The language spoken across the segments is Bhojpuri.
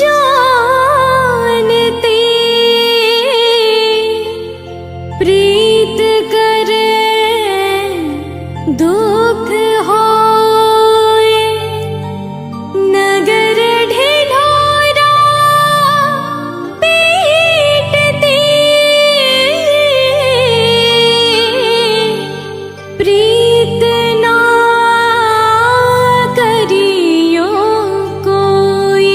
जानते प्रीत करे दुख होए नगर ढिढोरा पीटती प्रीत ना करियो कोई।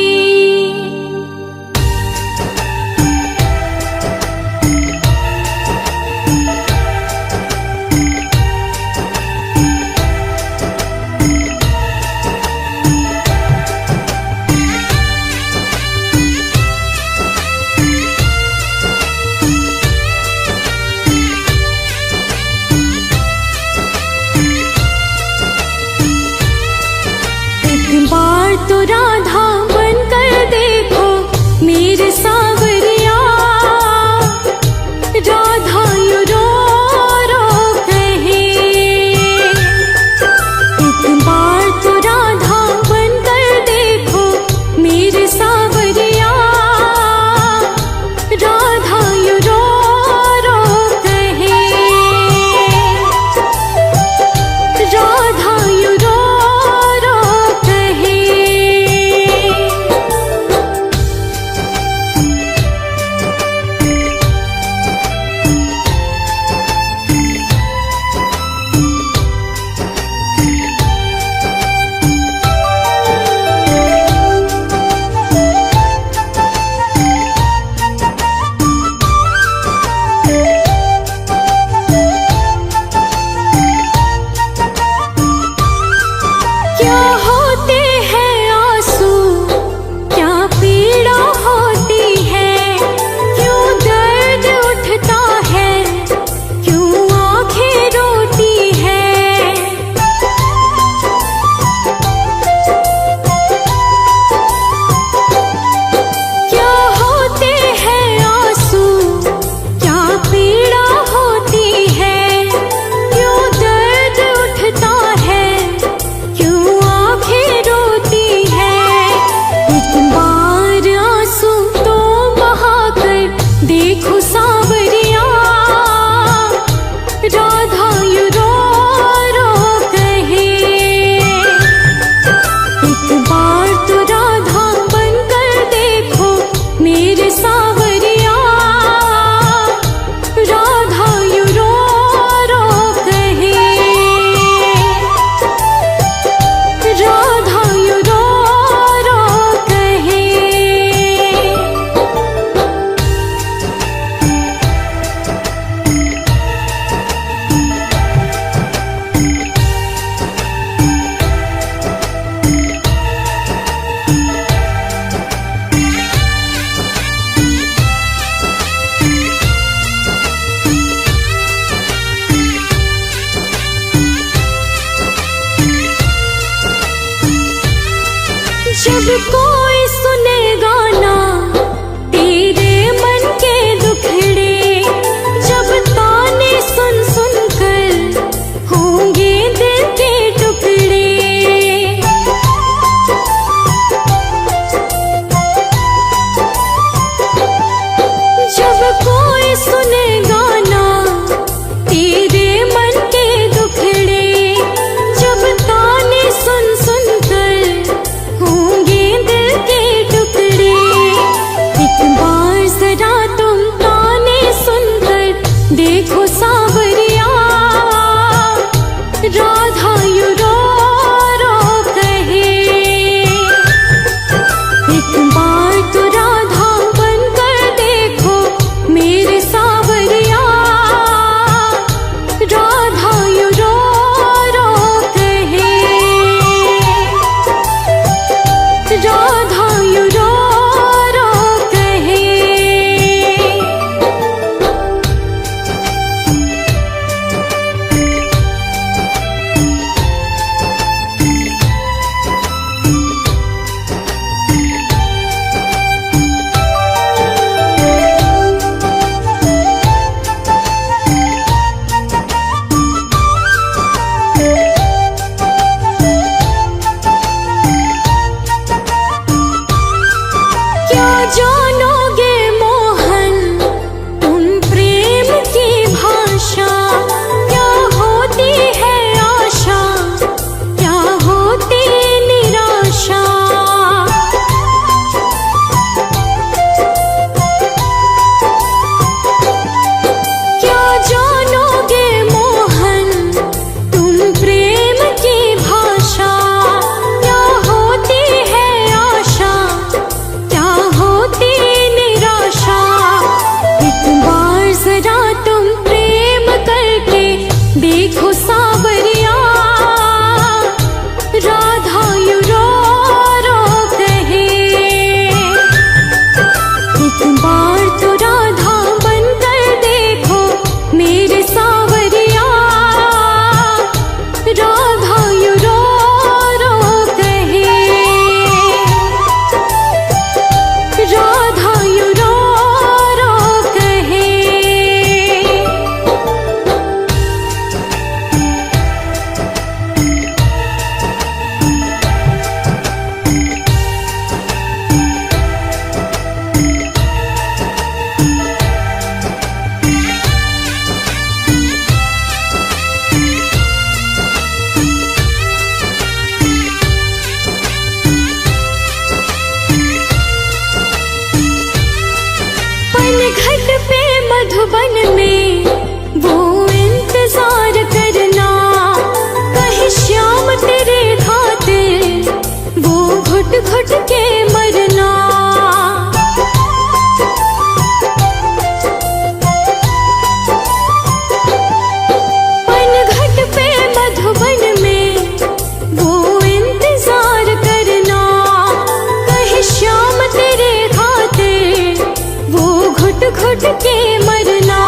घुट के मरना।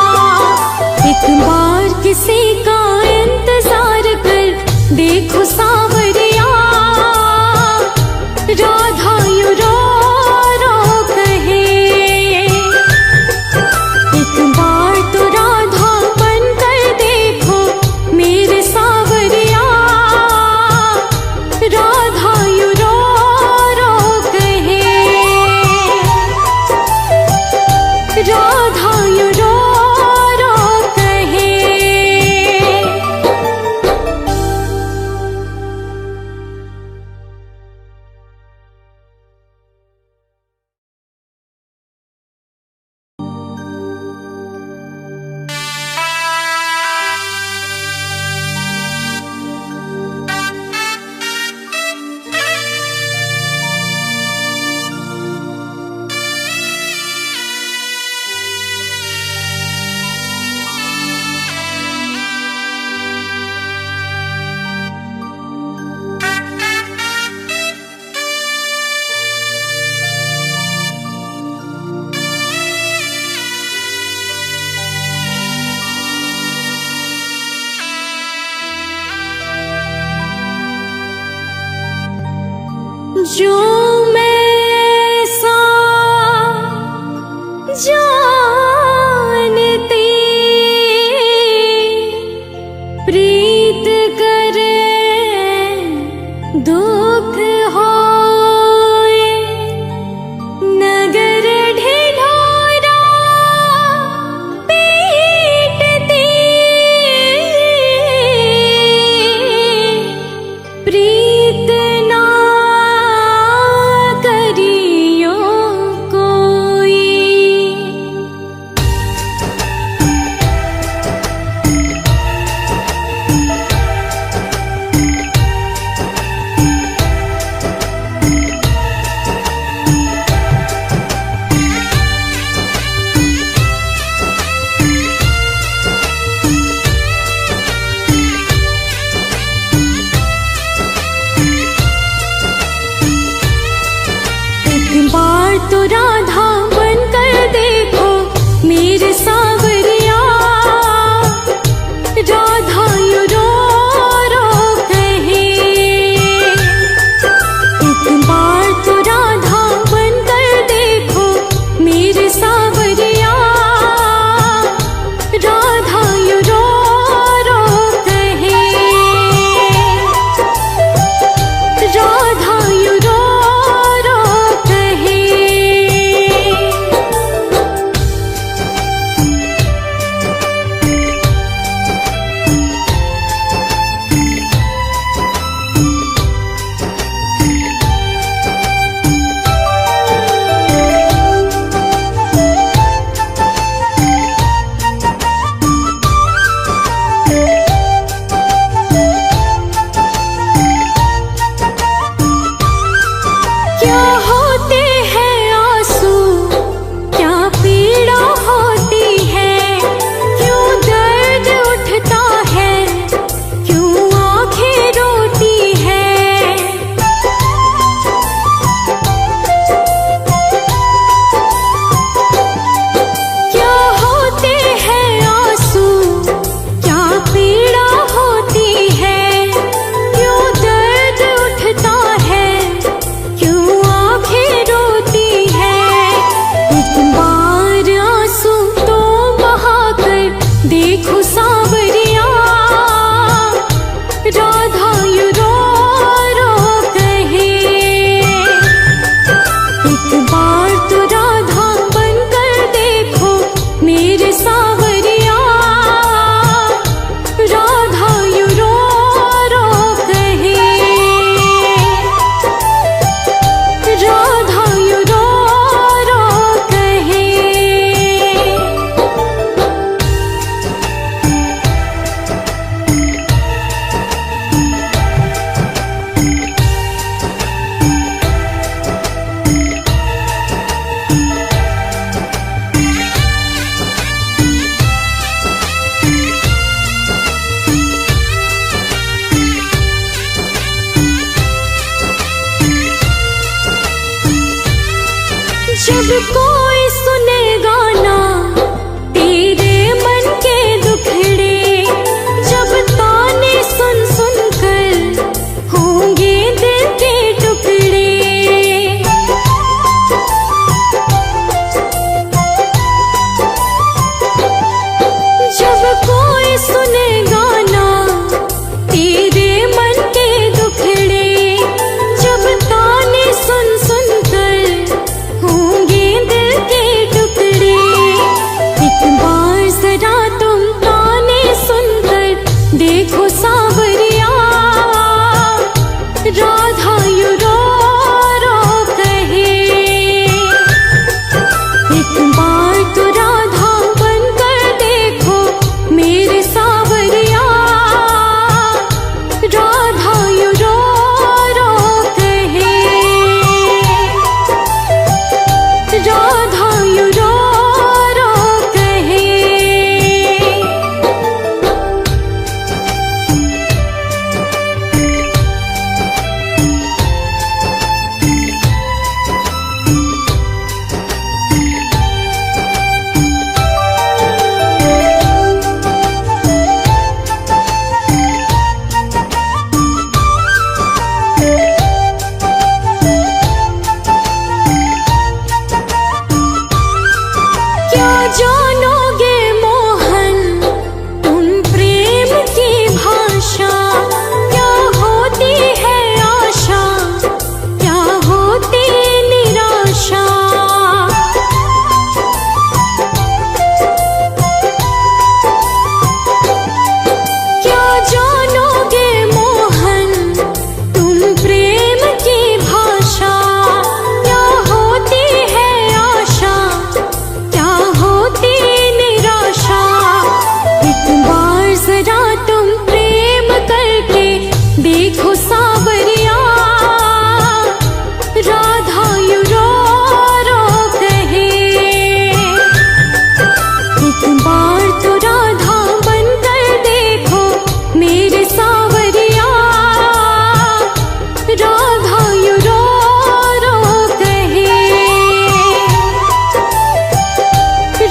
एक बार किसी का इंतजार कर देखो सावरिया, राधा यूं रो रो कहे। एक बार तो राधा बनकर देखो मेरे सावरिया, राधा यूं रो रो कहे। राधा यूं रो रो कहे। जो मैं सा जानती प्रीत करे दुख होए। नगर ढिढोरा पीटती प्रीत ना करियो कोई। एक बार तो राधा बनकर देखो मेरे सावरिया, राधा यूं रो रो कहे। एक बार तो राधा बनकर देखो मेरे सावरिया, राधा यूं रो रो कहे। राधा यूं रो रो कहे। क्या होते हैं आंसू, क्या पीड़ा होती है, क्यों दर्द उठता है, क्यों आंखें रोती है। क्या होते हैं आंसू, क्या पीड़ा होती है, क्यों दर्द उठता है, क्यों आंखें रोती है। एक बार आंसू तो बहाकर देखो सावरिया, राधा यूं रो रो कहे। एक बार तो राधा बनकर देखो मेरे सावरिया, राधा यूं रो रो कहे। राधा यूं रो रो कहे। जब कोई सुनेगा ना राधा यू रो रो कहे। क्या जानोगे मोहन तुम प्रेम की भाषा, क्या होती है आशा, क्या होती निराशा। क्या जानोगे मोहन तुम प्रेम की भाषा, क्या होती है आशा, क्या होती निराशा। एक बार जरा तुम प्रेम करके देखो सावरिया, राधा यू रो रो कहे। एक बार तो राधा बनकर देखो मेरे सावरिया, राधा यू रो रो कहे।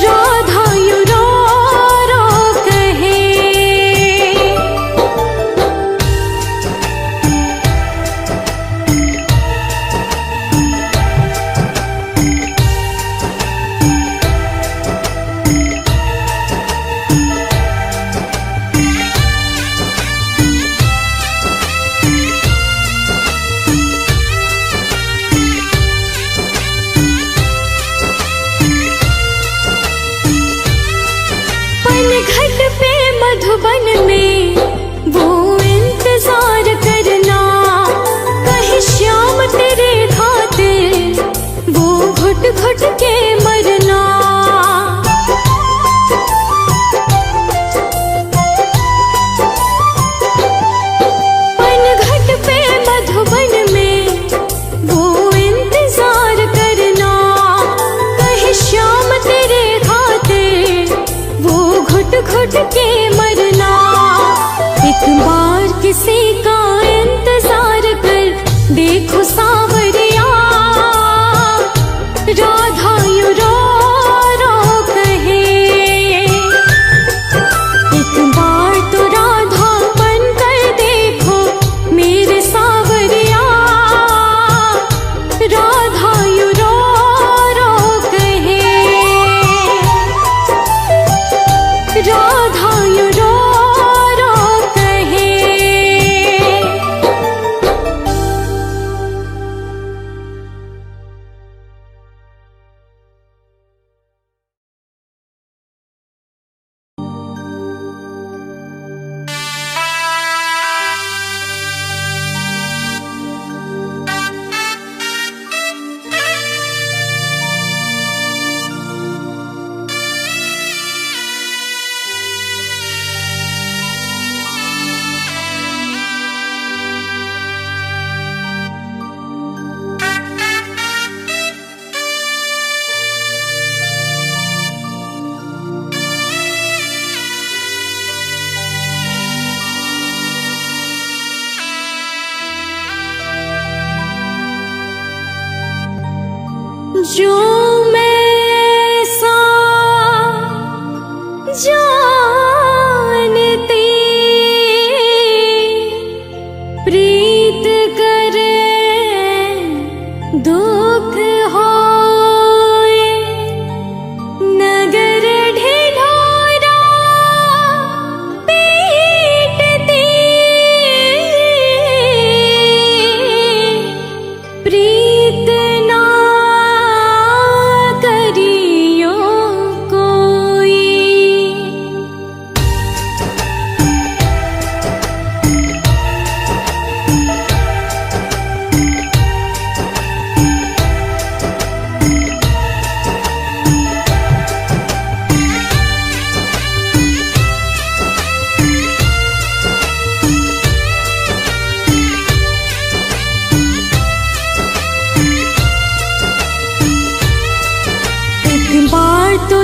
राधा यू रो रो कहे। पनघट पे मधुबन में वो इंतजार करना, कहीं श्याम तेरे खातिर वो घुट घुट के मरना। पनघट पे मधुबन में वो इंतजार करना, कहीं श्याम तेरे खातिर वो घुट घुट के मरना। एक बार किसी का इंतजार कर देखो सावरिया, राधा यू रो रो कहे। एक बार तो राधा बनकर देखो मेरे सावरिया, राधा यू रो रो कहे। राधा यू रो रो कहे।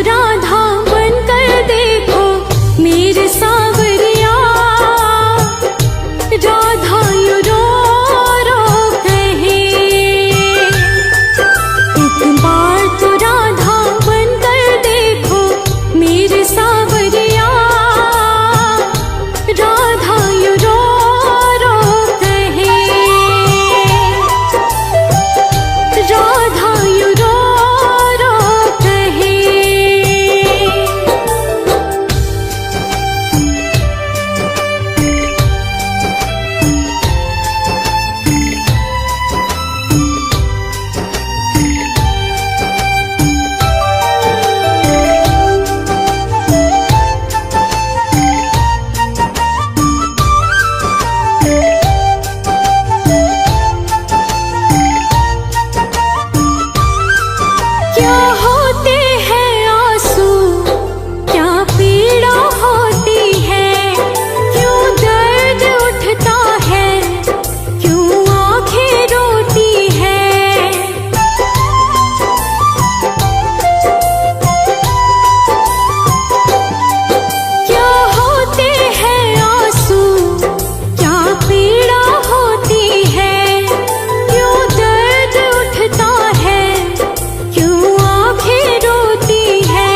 राधा बनकर देखो मेरे सावरिया, राधा यूं रो रो कहे। एक बार तो राधा बनकर देखो मेरे सावरिया, राधा यूं रो रो कहे। राधा यूं रो रो कहे। क्या होते हैं आंसू, क्या पीड़ा होती है, क्यों दर्द उठता है, क्यों आंखें रोती है। क्या होते हैं आंसू, क्या पीड़ा होती है, क्यों दर्द उठता है, क्यों आंखें रोती है।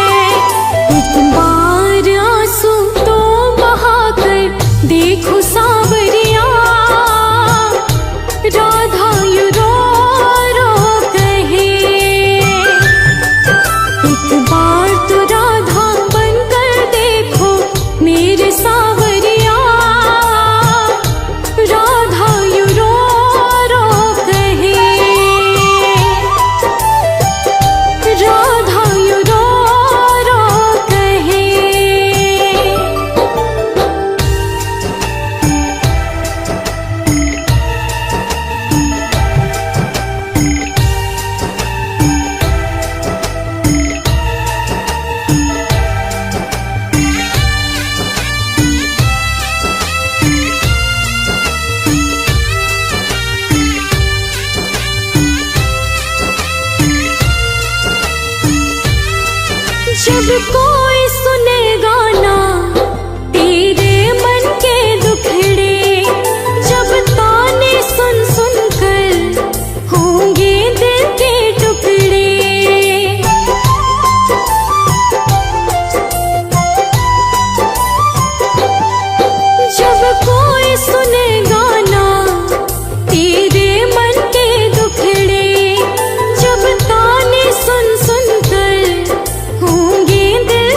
एक बार आंसू तो बहाकर देखो सावरिया, राधा यूं रो रो कहे। एक बार तो राधा बनकर देखो मेरे सावरिया, राधा यूं रो रो कहे। राधा यूं रो रो कहे। जब कोई सुनेगा ना तेरे मन के दुखड़े, जब ताने सुन सुन कर होंगे दिल के टुकड़े। जब कोई सुनेगा ना तेरे मन के दुखड़े, जब ताने सुन सुन कर होंगे दिल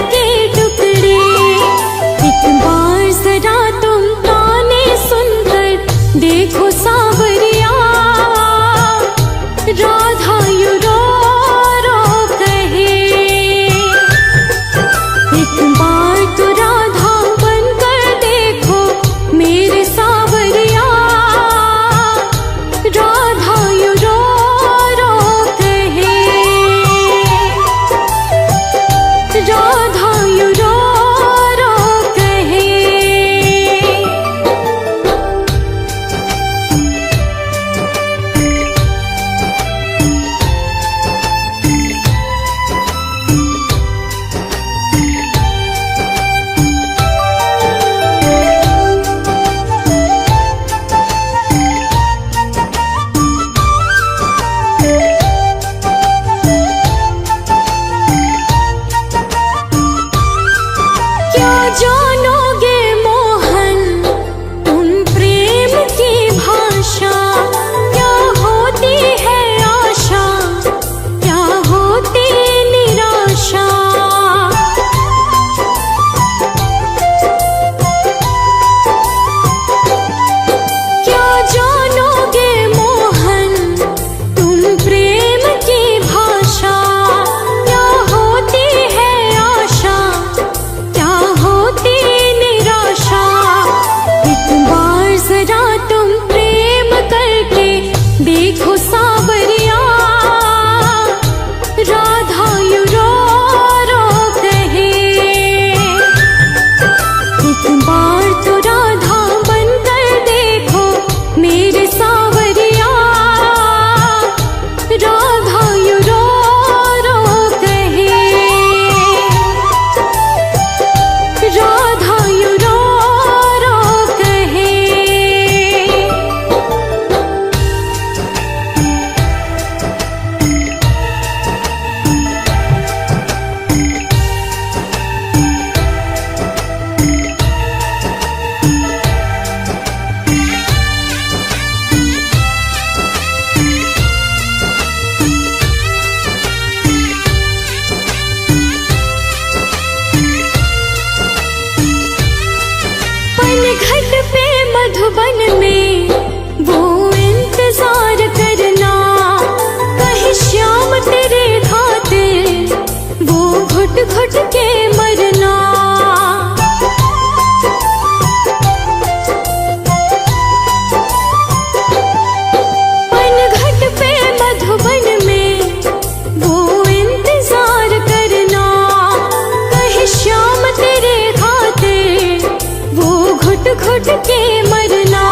के मरना,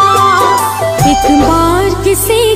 एक बार किसी